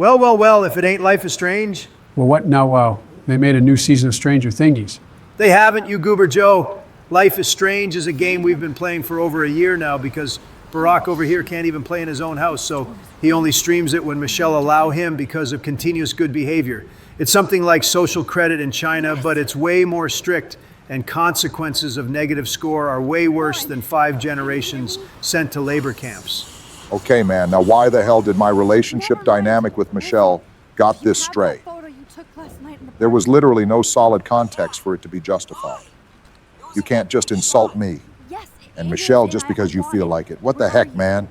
Well, well, well, if it ain't Life is Strange. Well, what now? They made a new season of Stranger Thingies. They haven't, you goober Joe. Life is Strange is a game we've been playing for over a year now because Barack over here can't even play in his own house, so he only streams it when Michelle allow him because of continuous good behavior. It's something like social credit in China, but it's way more strict, and consequences of negative score are way worse than 5 generations sent to labor camps. Okay, man, now why the hell did my relationship dynamic with Michelle got this stray? There was literally no solid context for it to be justified. You can't just insult me and Michelle just because you feel like it. What the heck, man?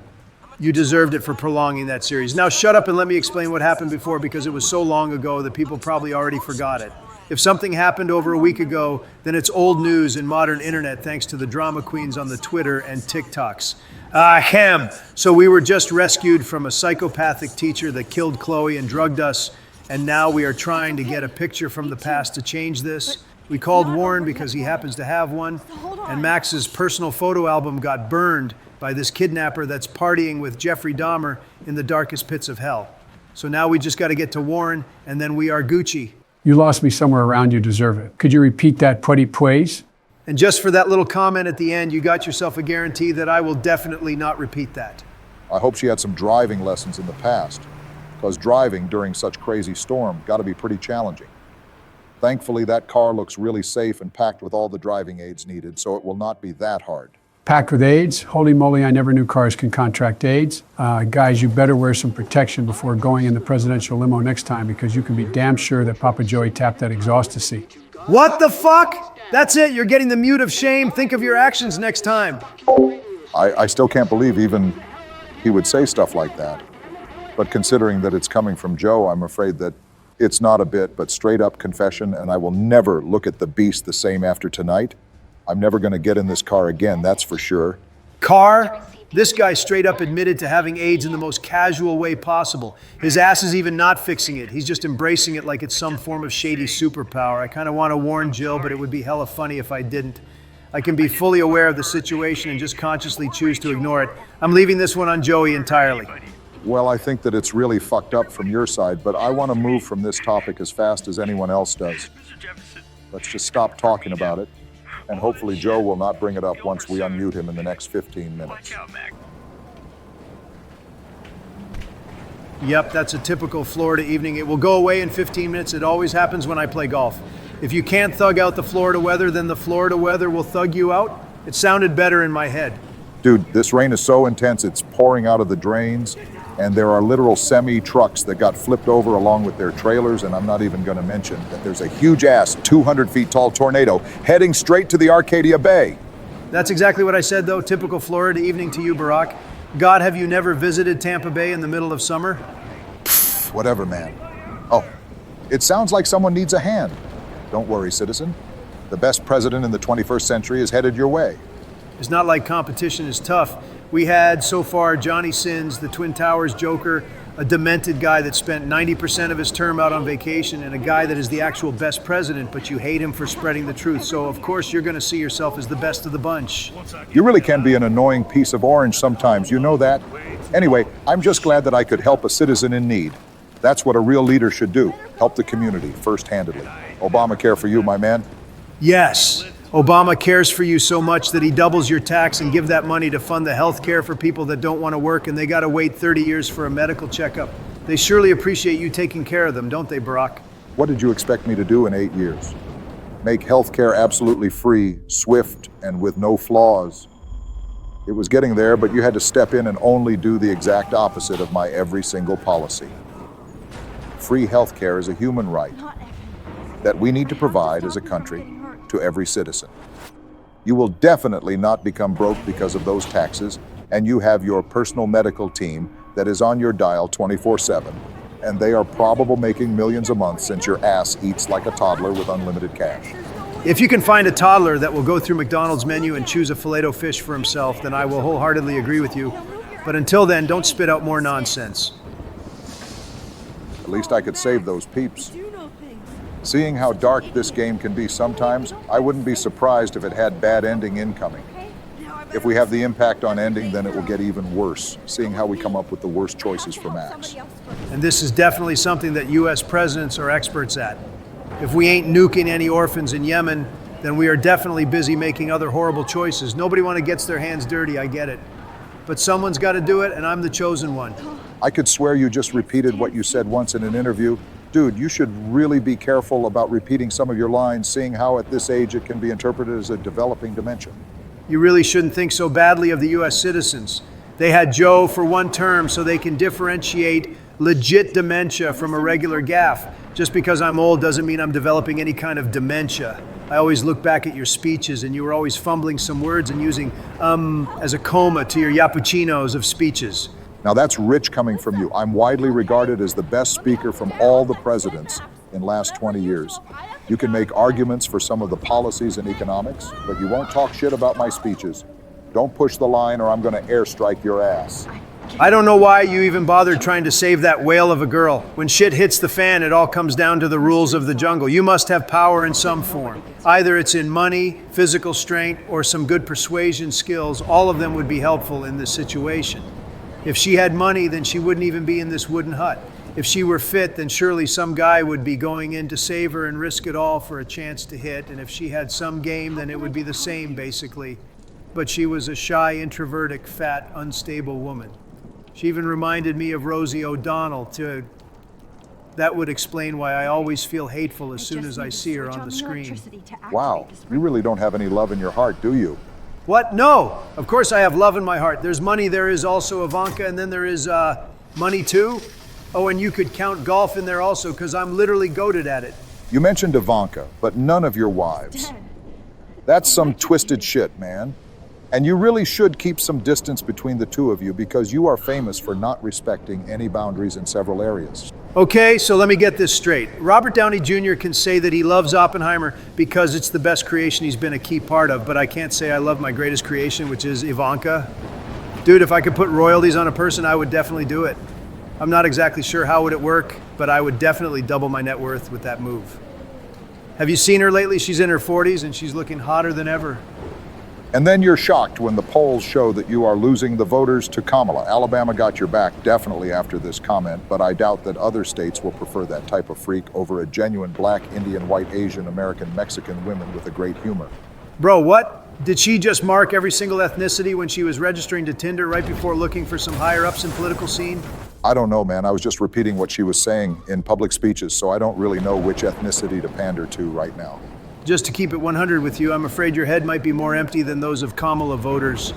You deserved it for prolonging that series. Now shut up and let me explain what happened before because it was so long ago that people probably already forgot it. If something happened over a week ago, then it's old news in modern internet thanks to the drama queens on the Twitter and TikToks. So we were just rescued from a psychopathic teacher that killed Chloe and drugged us, and now we are trying to get a picture from the past to change this. We called Warren because he happens to have one, and Max's personal photo album got burned by this kidnapper that's partying with Jeffrey Dahmer in the darkest pits of hell. So now we just got to get to Warren, and then we are Gucci. You lost me somewhere around, you deserve it. Could you repeat that praise? And just for that little comment at the end, you got yourself a guarantee that I will definitely not repeat that. I hope she had some driving lessons in the past, because driving during such crazy storm got to be pretty challenging. Thankfully, that car looks really safe and packed with all the driving aids needed, so it will not be that hard. Packed with AIDS? Holy moly, I never knew cars can contract AIDS. Guys, you better wear some protection before going in the presidential limo next time because you can be damn sure that Papa Joey tapped that exhaust to see. What the fuck? That's it, you're getting the mute of shame. Think of your actions next time. I still can't believe even he would say stuff like that. But considering that it's coming from Joe, I'm afraid that it's not a bit, but straight up confession, and I will never look at the beast the same after tonight. I'm never going to get in this car again, that's for sure. Car? This guy straight up admitted to having AIDS in the most casual way possible. His ass is even not fixing it. He's just embracing it like it's some form of shady superpower. I kind of want to warn Jill, but it would be hella funny if I didn't. I can be fully aware of the situation and just consciously choose to ignore it. I'm leaving this one on Joey entirely. Well, I think that it's really fucked up from your side, but I want to move from this topic as fast as anyone else does. Let's just stop talking about it. And hopefully Joe will not bring it up once we unmute him in the next 15 minutes. Yep, that's a typical Florida evening. It will go away in 15 minutes. It always happens when I play golf. If you can't thug out the Florida weather, then the Florida weather will thug you out. It sounded better in my head. Dude, this rain is so intense, it's pouring out of the drains, and there are literal semi-trucks that got flipped over along with their trailers, and I'm not even going to mention that there's a huge-ass 200-feet-tall tornado heading straight to the Arcadia Bay. That's exactly what I said, though. Typical Florida evening to you, Barack. God, have you never visited Tampa Bay in the middle of summer? Pfft, whatever, man. Oh, it sounds like someone needs a hand. Don't worry, citizen. The best president in the 21st century is headed your way. It's not like competition is tough. We had, so far, Johnny Sins, the Twin Towers Joker, a demented guy that spent 90% of his term out on vacation, and a guy that is the actual best president, but you hate him for spreading the truth. So, of course, you're going to see yourself as the best of the bunch. You really can be an annoying piece of orange sometimes, you know that? Anyway, I'm just glad that I could help a citizen in need. That's what a real leader should do, help the community first-handedly. Obamacare for you, my man. Yes. Obama cares for you so much that he doubles your tax and give that money to fund the health care for people that don't want to work and they got to wait 30 years for a medical checkup. They surely appreciate you taking care of them, don't they, Barack? What did you expect me to do in 8 years? Make health care absolutely free, swift, and with no flaws. It was getting there, but you had to step in and only do the exact opposite of my every single policy. Free health care is a human right that we need to provide as a country to every citizen. You will definitely not become broke because of those taxes, and you have your personal medical team that is on your dial 24/7, and they are probably making millions a month since your ass eats like a toddler with unlimited cash. If you can find a toddler that will go through McDonald's menu and choose a filet-o fish for himself, then I will wholeheartedly agree with you. But until then, don't spit out more nonsense. At least I could save those peeps. Seeing how dark this game can be sometimes, I wouldn't be surprised if it had bad ending incoming. If we have the impact on ending, then it will get even worse, seeing how we come up with the worst choices for Max. And this is definitely something that U.S. presidents are experts at. If we ain't nuking any orphans in Yemen, then we are definitely busy making other horrible choices. Nobody gets their hands dirty, I get it. But someone's got to do it, and I'm the chosen one. I could swear you just repeated what you said once in an interview. Dude, you should really be careful about repeating some of your lines, seeing how at this age it can be interpreted as a developing dementia. You really shouldn't think so badly of the U.S. citizens. They had Joe for one term so they can differentiate legit dementia from a regular gaffe. Just because I'm old doesn't mean I'm developing any kind of dementia. I always look back at your speeches and you were always fumbling some words and using as a coma to your yappuccinos of speeches. Now that's rich coming from you. I'm widely regarded as the best speaker from all the presidents in last 20 years. You can make arguments for some of the policies and economics, but you won't talk shit about my speeches. Don't push the line or I'm gonna airstrike your ass. I don't know why you even bothered trying to save that whale of a girl. When shit hits the fan, it all comes down to the rules of the jungle. You must have power in some form. Either it's in money, physical strength, or some good persuasion skills. All of them would be helpful in this situation. If she had money, then she wouldn't even be in this wooden hut. If she were fit, then surely some guy would be going in to save her and risk it all for a chance to hit. And if she had some game, then it would be the same, basically. But she was a shy, introverted, fat, unstable woman. She even reminded me of Rosie O'Donnell, too. That would explain why I always feel hateful as soon as I see her on the screen. Wow, you really don't have any love in your heart, do you? What? No! Of course I have love in my heart. There's money, there is also Ivanka, and then there is money too. Oh, and you could count golf in there also, because I'm literally goated at it. You mentioned Ivanka, but none of your wives. That's some twisted shit, man. And you really should keep some distance between the two of you because you are famous for not respecting any boundaries in several areas. Okay, so let me get this straight. Robert Downey Jr. can say that he loves Oppenheimer because it's the best creation he's been a key part of, but I can't say I love my greatest creation, which is Ivanka. Dude, if I could put royalties on a person, I would definitely do it. I'm not exactly sure how would it work, but I would definitely double my net worth with that move. Have you seen her lately? She's in her 40s and she's looking hotter than ever. And then you're shocked when the polls show that you are losing the voters to Kamala. Alabama got your back definitely after this comment, but I doubt that other states will prefer that type of freak over a genuine black, Indian, white, Asian, American, Mexican women with a great humor. Bro, what? Did she just mark every single ethnicity when she was registering to Tinder right before looking for some higher ups in political scene? I don't know, man. I was just repeating what she was saying in public speeches, so I don't really know which ethnicity to pander to right now. Just to keep it 100 with you, I'm afraid your head might be more empty than those of Kamala voters.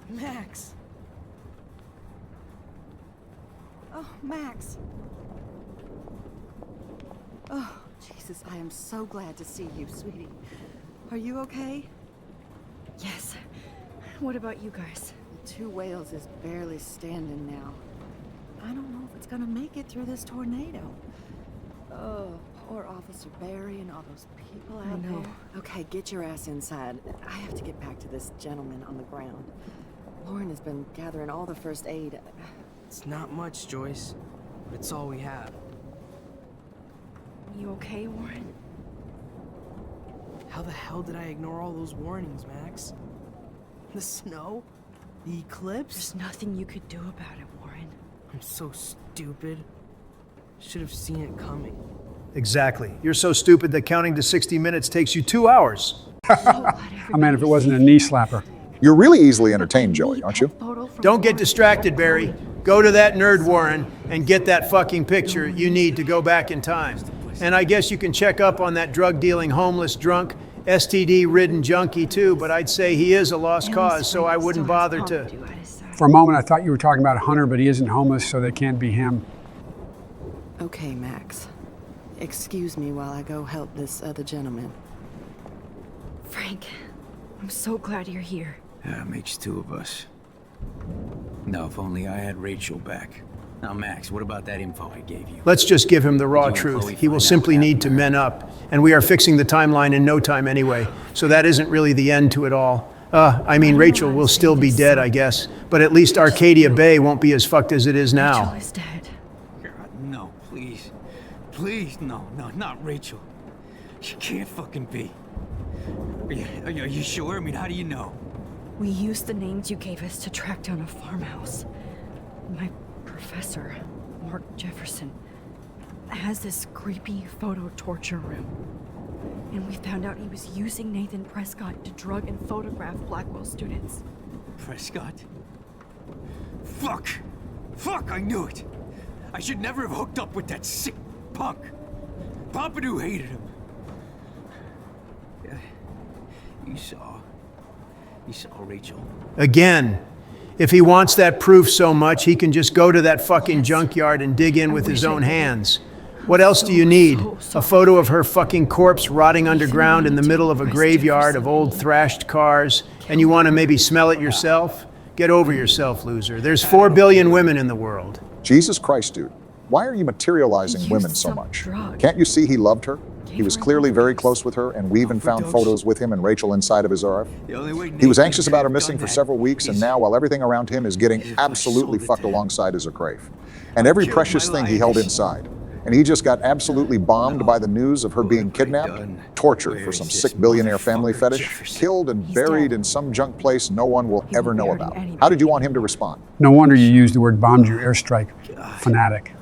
Max. Oh, Max. Oh, Jesus, I am so glad to see you, sweetie. Are you okay? Yes. What about you guys? Two Whales is barely standing now. I don't know if it's gonna make it through this tornado. Oh, poor Officer Barry and all those people out there. Okay, get your ass inside. I have to get back to this gentleman on the ground. Lauren has been gathering all the first aid. It's not much, Joyce, but it's all we have. You okay, Warren? How the hell did I ignore all those warnings, Max? The snow? The eclipse? There's nothing you could do about it, Warren. I'm so stupid. Should have seen it coming. Exactly. You're so stupid that counting to 60 minutes takes you 2 hours. I mean, if it wasn't a knee slapper. You're really easily entertained, Joey, aren't you? Don't get distracted, Barry. Go to that nerd, Warren, and get that fucking picture you need to go back in time. And I guess you can check up on that drug-dealing, homeless, drunk, STD-ridden junkie too, but I'd say he is a lost cause, so I wouldn't bother to... For a moment, I thought you were talking about Hunter, but he isn't homeless, so they can't be him. Okay, Max. Excuse me while I go help this other gentleman. Frank, I'm so glad you're here. Yeah, makes two of us. No, if only I had Rachel back. Now, Max, what about that info I gave you? Let's just give him the raw truth. He will simply need to men up, and we are fixing the timeline in no time anyway, so that isn't really the end to it all. Rachel will still be dead, I guess, but at least Arcadia Bay won't be as fucked as it is now. Rachel is dead. God, no, please. Please, no, not Rachel. She can't fucking be. Are you sure? I mean, how do you know? We used the names you gave us to track down a farmhouse. My professor, Mark Jefferson, has this creepy photo torture room. And we found out he was using Nathan Prescott to drug and photograph Blackwell students. Prescott? Fuck! Fuck, I knew it! I should never have hooked up with that sick punk. Pompidou hated him. You saw Rachel. Again, if he wants that proof so much, he can just go to that fucking junkyard and dig in with his own hands. What else do you need? A photo of her fucking corpse rotting underground in the middle of a graveyard of old thrashed cars, and you want to maybe smell it yourself? Get over yourself, loser. There's 4 billion women in the world. Jesus Christ, dude. Why are you materializing women so much? Can't you see he loved her? He was clearly very close with her, and we even found photos with him and Rachel inside of his RF. He was anxious about her missing for several weeks, and now, while everything around him is getting absolutely fucked alongside is a grave. And every precious thing he held inside. And he just got absolutely bombed by the news of her being kidnapped, tortured for some sick billionaire family fetish, killed and buried in some junk place no one will ever know about. How did you want him to respond? No wonder you used the word bombed you airstrike, fanatic.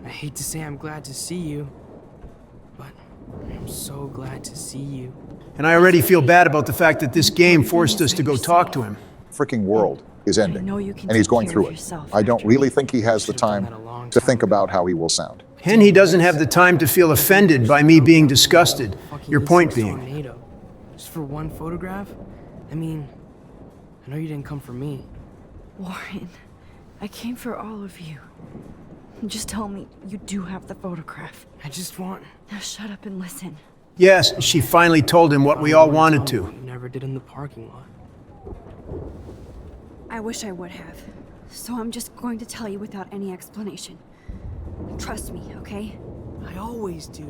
I hate to say I'm glad to see you, but I'm so glad to see you. And I already feel bad about the fact that this game forced us to go talk to him. Freaking world is ending, and he's going through it. I don't really think he has the time to think about how he will sound. And he doesn't have the time to feel offended by me being disgusted. Your point being. Tornado. Just for one photograph? I mean, I know you didn't come for me. Warren, I came for all of you. Just tell me you do have the photograph. I just want... Now shut up and listen. Yes, she finally told him what we all wanted to. You never did in the parking lot. I wish I would have. So I'm just going to tell you without any explanation. Trust me, okay? I always do.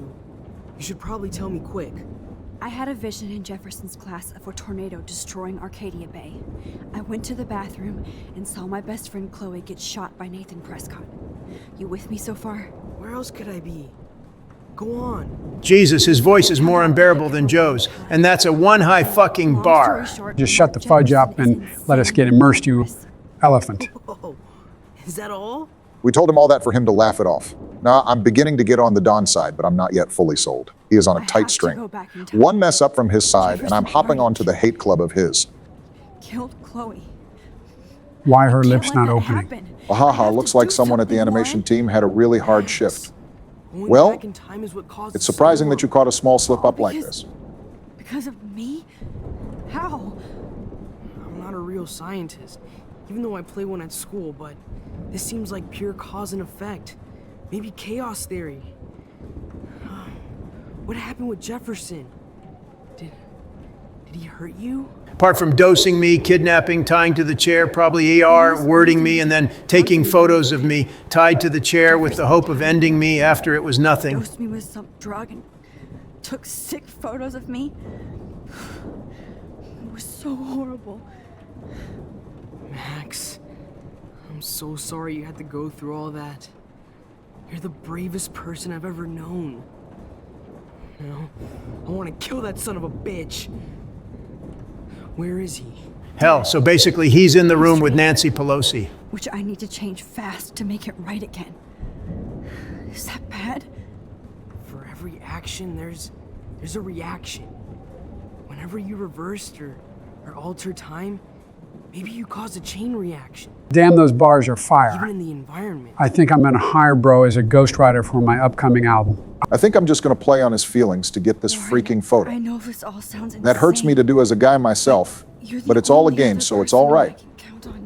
You should probably tell me quick. I had a vision in Jefferson's class of a tornado destroying Arcadia Bay. I went to the bathroom and saw my best friend Chloe get shot by Nathan Prescott. You with me so far? Where else could I be? Go on. Jesus, his voice is more unbearable than Joe's, and that's a one high fucking bar. Just shut the fudge up and let us get immersed, you elephant. Whoa. Is that all? We told him all that for him to laugh it off. Now, I'm beginning to get on the Don side, but I'm not yet fully sold. He is on a tight string. One mess up from his side, and I'm hopping onto the hate club of his. Killed Chloe. Why her lips not opening? Ahaha, looks like someone at the animation team had a really hard shift. Well, it's surprising that you caught a small slip up like this. Because of me? How? I'm not a real scientist, even though I play one at school, but this seems like pure cause and effect. Maybe chaos theory. What happened with Jefferson? Did he hurt you? Apart from dosing me, kidnapping, tying to the chair, probably AR, wording me, and then taking photos of me tied to the chair with the hope of ending me after it was nothing. Dosed me with some drug and took sick photos of me. It was so horrible. Max, I'm so sorry you had to go through all that. You're the bravest person I've ever known. You know, I want to kill that son of a bitch. Where is he? Hell, so basically he's in the room with Nancy Pelosi. Which I need to change fast to make it right again. Is that bad? For every action, there's a reaction. Whenever you reversed or altered time, maybe you caused a chain reaction. Damn, those bars are fire. Even in the environment. I think I'm gonna hire Bro as a ghostwriter for my upcoming album. I think I'm just going to play on his feelings to get this freaking photo. I know this all sounds insane. That hurts me to do as a guy myself, but it's all a game, so it's all right.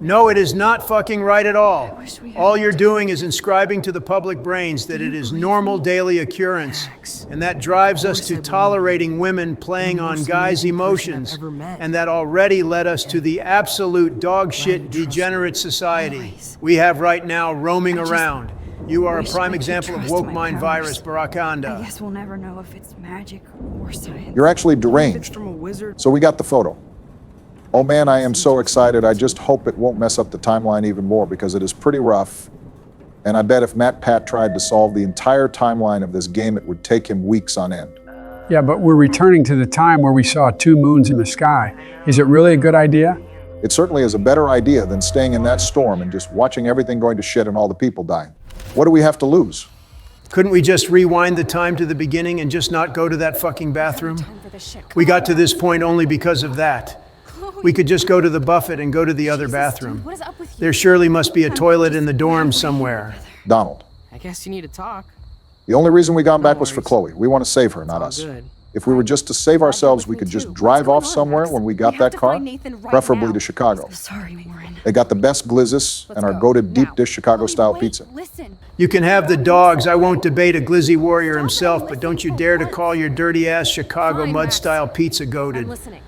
No, it is not fucking right at all. All you're doing is inscribing to the public brains that it is normal daily occurrence, and that drives us to tolerating women playing on guys' emotions, and that already led us to the absolute dog shit degenerate society we have right now roaming around. You are a prime example of woke mind virus, Barakanda. I guess we'll never know if it's magic or science. You're actually deranged. From a wizard. So we got the photo. Oh man, I am so excited. I just hope it won't mess up the timeline even more because it is pretty rough And I bet if Matt Pat tried to solve the entire timeline of this game, it would take him weeks on end. Yeah, but we're returning to the time where we saw 2 moons in the sky. Is it really a good idea? It certainly is a better idea than staying in that storm and just watching everything going to shit and all the people dying. What do we have to lose? Couldn't we just rewind the time to the beginning and just not go to that fucking bathroom? We got to this point only because of that. We could just go to the buffet and go to the other bathroom. What is up with you? There surely must be a toilet in the dorm somewhere. Donald, I guess you need to talk. the only reason we got back was for worries. Chloe. We want to save her, not all us. good. If we were just to save ourselves, we could just drive off somewhere when we got that car, preferably to Chicago. Sorry, Warren. They got the best glizzes and our goated deep dish Chicago-style pizza. Listen. You can have the dogs. I won't debate a glizzy warrior himself, but don't you dare to call your dirty-ass Chicago mud-style pizza goated. Listening.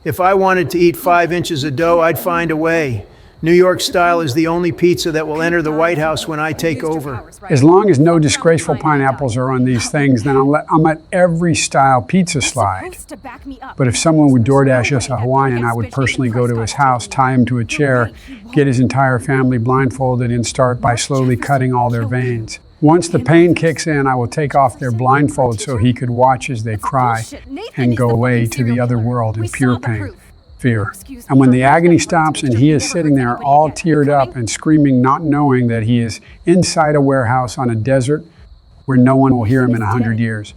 If I wanted to eat 5 inches of dough, I'd find a way. New York style is the only pizza that will enter the White House when I take over. As long as no disgraceful pineapples are on these things, then I'll let every style pizza slide. But if someone would DoorDash us a Hawaiian, I would personally go to his house, tie him to a chair, get his entire family blindfolded, and start by slowly cutting all their veins. Once the pain kicks in, I will take off their blindfold so he could watch as they cry and go away to the other world in pure pain, fear. And when the agony stops and he is sitting there all teared up and screaming, not knowing that he is inside a warehouse on a desert where no one will hear him in 100 years,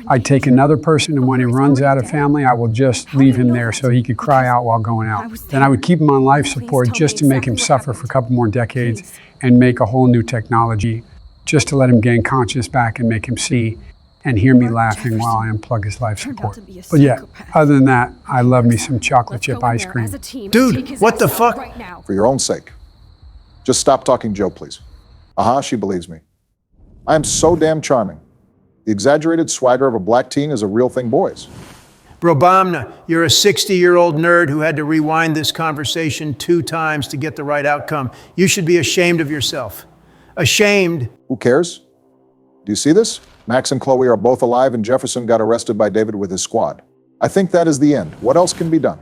I'd take another person, and when he runs out of family, I will just leave him there so he could cry out while going out. Then I would keep him on life support just to make him suffer for a couple more decades and make a whole new technology just to let him gain conscience back and make him see and hear me laughing while I unplug his life support. But yeah, other than that, I love me some chocolate chip ice cream. Dude, what the fuck? For your own sake. Just stop talking Joe, please. She believes me. I am so damn charming. The exaggerated swagger of a black teen is a real thing, boys. Brobamna, you're a 60-year-old nerd who had to rewind this conversation 2 times to get the right outcome. You should be ashamed of yourself. Ashamed. Who cares? Do you see this? Max and Chloe are both alive and Jefferson got arrested by David with his squad. I think that is the end. What else can be done?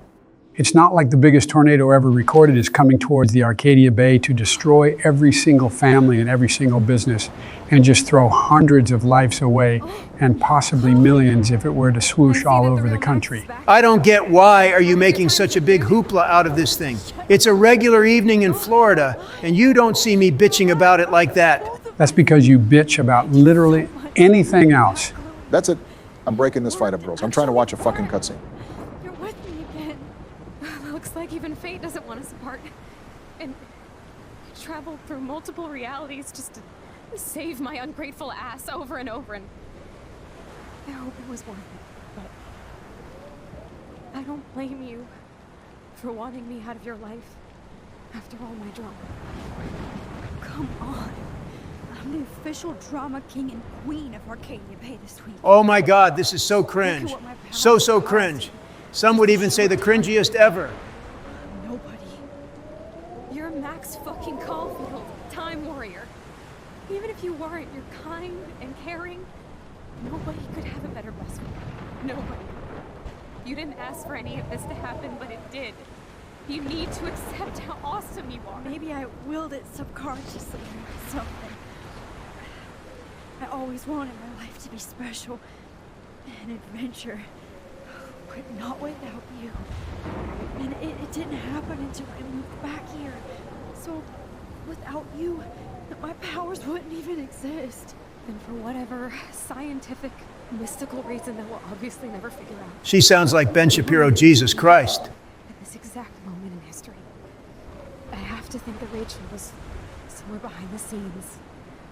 It's not like the biggest tornado ever recorded is coming towards the Arcadia Bay to destroy every single family and every single business and just throw hundreds of lives away and possibly millions if it were to swoosh all over the country. I don't get why are you making such a big hoopla out of this thing. It's a regular evening in Florida, and you don't see me bitching about it like that. That's because you bitch about literally anything else. That's it. I'm breaking this fight up, girls. I'm trying to watch a fucking cutscene. You're with me again. Looks like even fate doesn't want us apart. And I traveled through multiple realities just to save my ungrateful ass over and over, and I hope it was worth it. But I don't blame you for wanting me out of your life after all my drama. Come on. I'm the official drama king and queen of Arcadia Bay this week. Oh my God, this is so cringe. So cringe. Some would even say the cringiest ever. Nobody. You're Max fucking Caulfield, Time Warrior. Even if you weren't, you're kind and caring. Nobody could have a better best friend. Nobody. You didn't ask for any of this to happen, but it did. You need to accept how awesome you are. Maybe I willed it subconsciously or something. I always wanted my life to be special, an adventure, but not without you. And it didn't happen until I moved back here. So without you, my powers wouldn't even exist. And for whatever scientific, mystical reason that we'll obviously never figure out. She sounds like Ben Shapiro, Jesus Christ. At this exact moment in history, I have to think that Rachel was somewhere behind the scenes,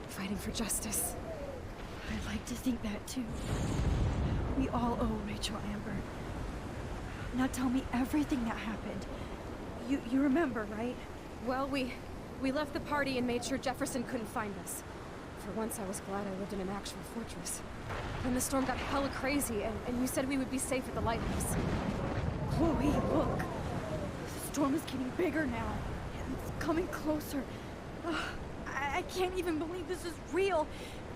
fighting for justice. I'd like to think that too. We all owe Rachel Amber. Now tell me everything that happened. You remember, right? Well, we left the party and made sure Jefferson couldn't find us. For once, I was glad I lived in an actual fortress. Then the storm got hella crazy, and you said we would be safe at the lighthouse. Chloe, look. The storm is getting bigger now. It's coming closer. I can't even believe this is real.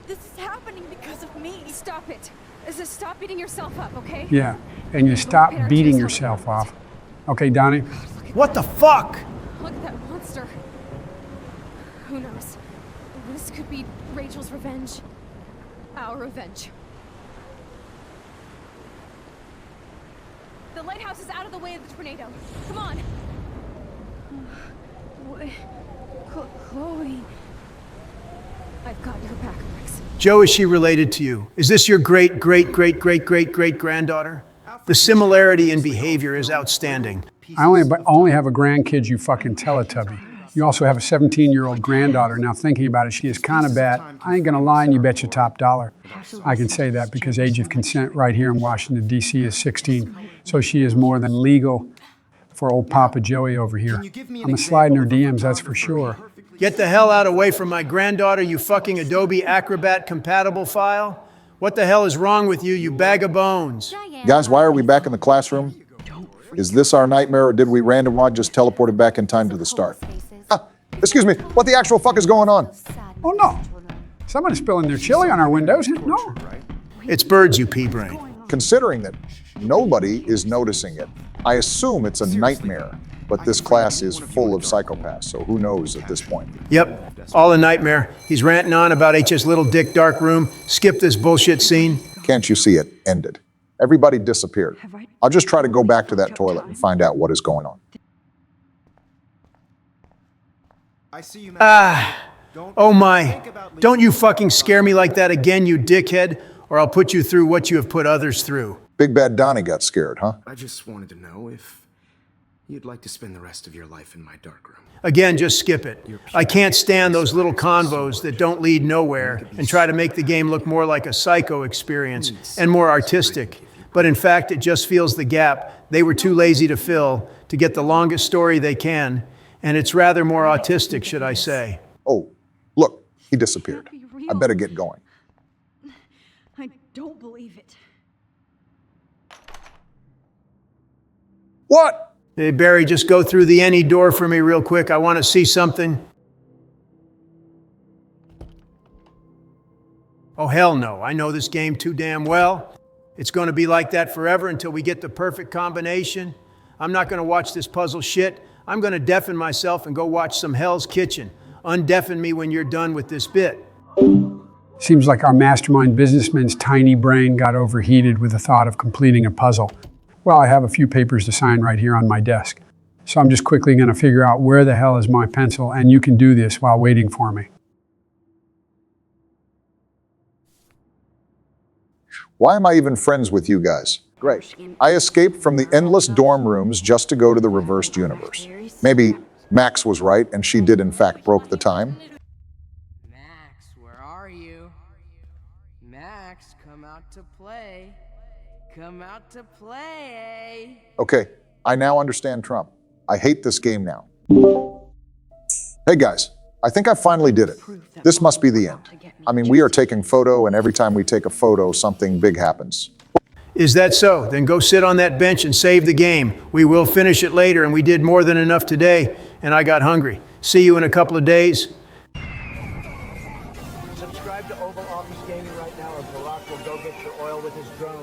This is happening because of me. Stop it. Just stop beating yourself up, okay? Yeah, and you stop beating yourself off. Okay, Donnie? What the fuck? Look at that monster. Who knows? This could be Rachel's revenge. Our revenge. The lighthouse is out of the way of the tornado. Come on. Chloe. I've got your back, Rex. Joe, is she related to you? Is this your great-great-great-great-great-great-granddaughter? The similarity in behavior is outstanding. I only have a grandkid, you fucking Teletubby. You also have a 17-year-old granddaughter. Now, thinking about it, she is kind of bad. I ain't gonna lie, and you bet your top dollar. I can say that because age of consent right here in Washington, D.C. is 16. So she is more than legal for old Papa Joey over here. I'm a slide in her DMs, that's for sure. Get the hell out away from my granddaughter, you fucking Adobe Acrobat compatible file. What the hell is wrong with you, you bag of bones? Guys, why are we back in the classroom? Is this our nightmare, or did we randomly just teleported back in time to the start? Excuse me, what the actual fuck is going on? Oh no, someone is spilling their chili on our windows. No. It's birds, you pea brain. Considering that nobody is noticing it, I assume it's a nightmare, but this class is full of psychopaths, so who knows at this point? Yep, all a nightmare. He's ranting on about H's little dick dark room. Skip this bullshit scene. Can't you see it ended? Everybody disappeared. I'll just try to go back to that toilet and find out what is going on. Oh my. Don't you fucking scare me like that again, you dickhead, or I'll put you through what you have put others through. Big Bad Donnie got scared, huh? I just wanted to know if you'd like to spend the rest of your life in my dark room. Again, just skip it. I can't stand those little convos that don't lead nowhere and try to make the game look more like a psycho experience and more artistic. But in fact, it just fills the gap they were too lazy to fill to get the longest story they can. And it's rather more autistic, should I say. Oh, look, he disappeared. I better get going. I don't believe it. What? Hey, Barry, just go through the any door for me real quick. I want to see something. Oh, hell no. I know this game too damn well. It's going to be like that forever until we get the perfect combination. I'm not going to watch this puzzle shit. I'm going to deafen myself and go watch some Hell's Kitchen. Undeafen me when you're done with this bit. Seems like our mastermind businessman's tiny brain got overheated with the thought of completing a puzzle. Well, I have a few papers to sign right here on my desk. So I'm just quickly going to figure out where the hell is my pencil, and you can do this while waiting for me. Why am I even friends with you guys? Great. I escaped from the endless dorm rooms just to go to the reversed universe. Maybe Max was right and she did in fact broke the time. Max, where are you? Max, come out to play. Come out to play. Okay, I now understand Trump. I hate this game now. Hey guys, I think I finally did it. This must be the end. I mean, we are taking photo, and every time we take a photo, something big happens. Is that so? Then go sit on that bench and save the game. We will finish it later, and we did more than enough today, and I got hungry. See you in a couple of days. Subscribe to Oval Office Gaming right now, or Barack will go get your oil with his drone.